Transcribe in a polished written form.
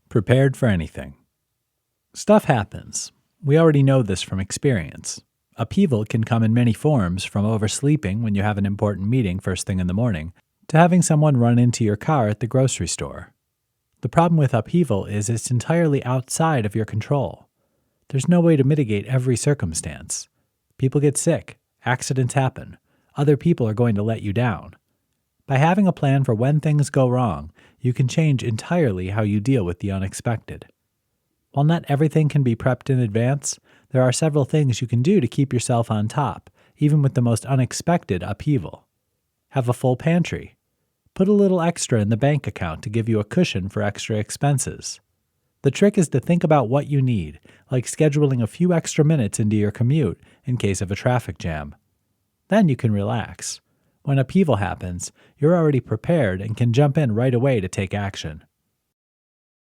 Prepared for anything. Stuff happens. We already know this from experience. Upheaval can come in many forms, from oversleeping when you have an important meeting first thing in the morning, to having someone run into your car at the grocery store. The problem with upheaval is it's entirely outside of your control. There's no way to mitigate every circumstance. People get sick, accidents happen, other people are going to let you down. By having a plan for when things go wrong, you can change entirely how you deal with the unexpected. While not everything can be prepped in advance, there are several things you can do to keep yourself on top, even with the most unexpected upheaval. Have a full pantry. Put a little extra in the bank account to give you a cushion for extra expenses. The trick is to think about what you need, like scheduling a few extra minutes into your commute in case of a traffic jam. Then you can relax. When upheaval happens, you're already prepared and can jump in right away to take action.